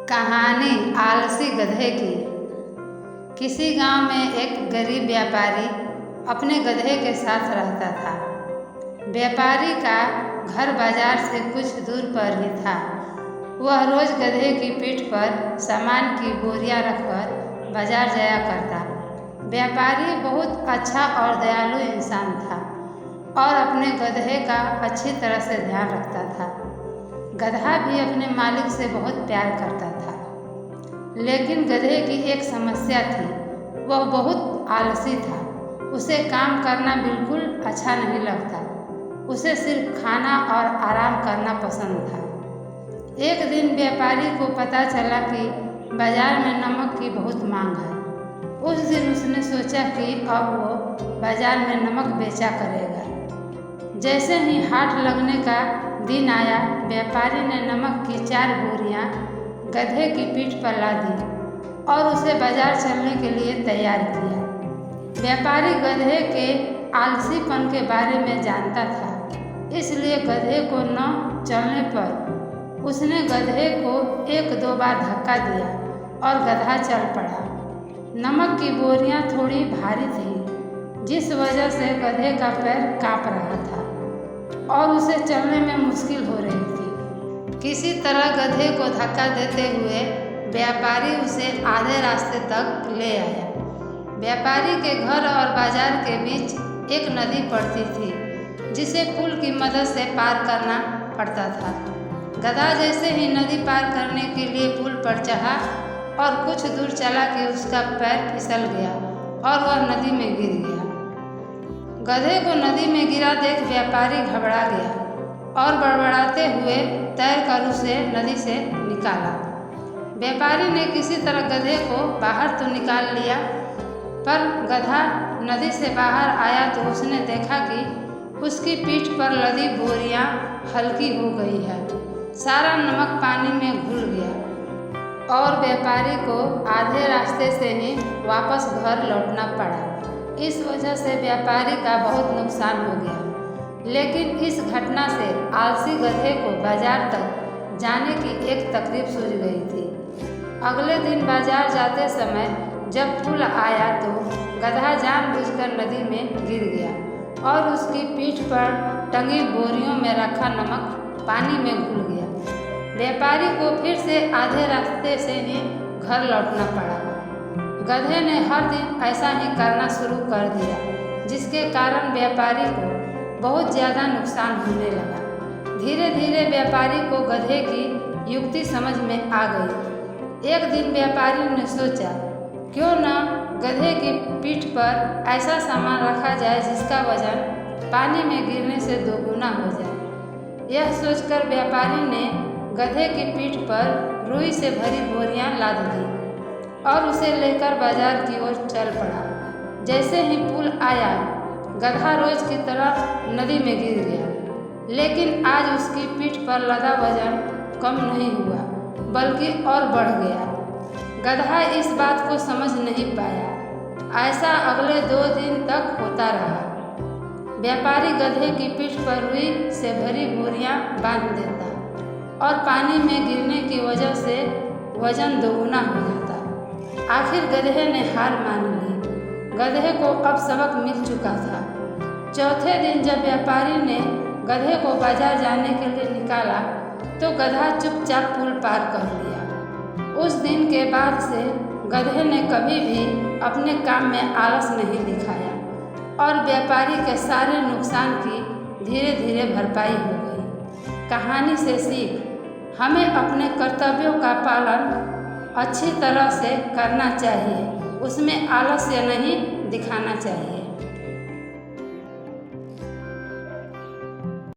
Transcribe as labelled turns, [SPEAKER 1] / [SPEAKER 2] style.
[SPEAKER 1] कहानी आलसी गधे की। किसी गांव में एक गरीब व्यापारी अपने गधे के साथ रहता था। व्यापारी का घर बाजार से कुछ दूर पर ही था। वह रोज गधे की पीठ पर सामान की बोरियां रखकर बाजार जाया करता। व्यापारी बहुत अच्छा और दयालु इंसान था और अपने गधे का अच्छी तरह से ध्यान रखता था। गधा भी अपने मालिक से बहुत प्यार करता था, लेकिन गधे की एक समस्या थी। वह बहुत आलसी था। उसे काम करना बिल्कुल अच्छा नहीं लगता। उसे सिर्फ खाना और आराम करना पसंद था। एक दिन व्यापारी को पता चला कि बाजार में नमक की बहुत मांग है। उस दिन उसने सोचा कि अब वो बाजार में नमक बेचा करेगा। जैसे ही हाट लगने का दिन आया, व्यापारी ने नमक की 4 बोरियां गधे की पीठ पर ला दी और उसे बाजार चलने के लिए तैयार किया। व्यापारी गधे के आलसीपन के बारे में जानता था, इसलिए गधे को न चलने पर उसने गधे को 1-2 बार धक्का दिया और गधा चल पड़ा। नमक की बोरियां थोड़ी भारी थी, जिस वजह से गधे का पैर कांप रहा था और उसे चलने में मुश्किल हो रही थी। किसी तरह गधे को धक्का देते हुए व्यापारी उसे आधे रास्ते तक ले आया। व्यापारी के घर और बाजार के बीच एक नदी पड़ती थी, जिसे पुल की मदद से पार करना पड़ता था। गधा जैसे ही नदी पार करने के लिए पुल पर चढ़ा और कुछ दूर चला कि उसका पैर फिसल गया और वह नदी में गिर गया। गधे को नदी में गिरा देख व्यापारी घबरा गया और बड़बड़ाते हुए तैरकर उसे नदी से निकाला। व्यापारी ने किसी तरह गधे को बाहर तो निकाल लिया, पर गधा नदी से बाहर आया तो उसने देखा कि उसकी पीठ पर लदी बोरियां हल्की हो गई है। सारा नमक पानी में घुल गया और व्यापारी को आधे रास्ते से ही वापस घर लौटना पड़ा। इस वजह से व्यापारी का बहुत नुकसान हो गया, लेकिन इस घटना से आलसी गधे को बाजार तक जाने की एक तकलीफ सूझ गई थी। अगले दिन बाजार जाते समय जब पुल आया तो गधा जानबूझकर नदी में गिर गया और उसकी पीठ पर टंगी बोरियों में रखा नमक पानी में घुल गया। व्यापारी को फिर से आधे रास्ते से ही घर लौटना पड़ा। गधे ने हर दिन ऐसा ही करना शुरू कर दिया, जिसके कारण व्यापारी को बहुत ज़्यादा नुकसान होने लगा। धीरे धीरे व्यापारी को गधे की युक्ति समझ में आ गई। एक दिन व्यापारी ने सोचा, क्यों न गधे की पीठ पर ऐसा सामान रखा जाए जिसका वजन पानी में गिरने से 2 गुना हो जाए। यह सोचकर व्यापारी ने गधे की पीठ पर रुई से भरी बोरियां लाद दी और उसे लेकर बाजार की ओर चल पड़ा। जैसे ही पुल आया, गधा रोज की तरह नदी में गिर गया, लेकिन आज उसकी पीठ पर लदा वजन कम नहीं हुआ, बल्कि और बढ़ गया। गधा इस बात को समझ नहीं पाया। ऐसा अगले 2 दिन तक होता रहा। व्यापारी गधे की पीठ पर रुई से भरी बोरियां बांध देता और पानी में गिरने की वजह से वजन 2 गुना हो जाता। आखिर गधे ने हार मान ली। गधे को अब सबक मिल चुका था। चौथे दिन जब व्यापारी ने गधे को बाजार जाने के लिए निकाला तो गधा चुपचाप पुल पार कर लिया। उस दिन के बाद से गधे ने कभी भी अपने काम में आलस नहीं दिखाया और व्यापारी के सारे नुकसान की धीरे धीरे भरपाई हो गई। कहानी से सीख, हमें अपने कर्तव्यों का पालन अच्छी तरह से करना चाहिए, उसमें आलस्य नहीं दिखाना चाहिए।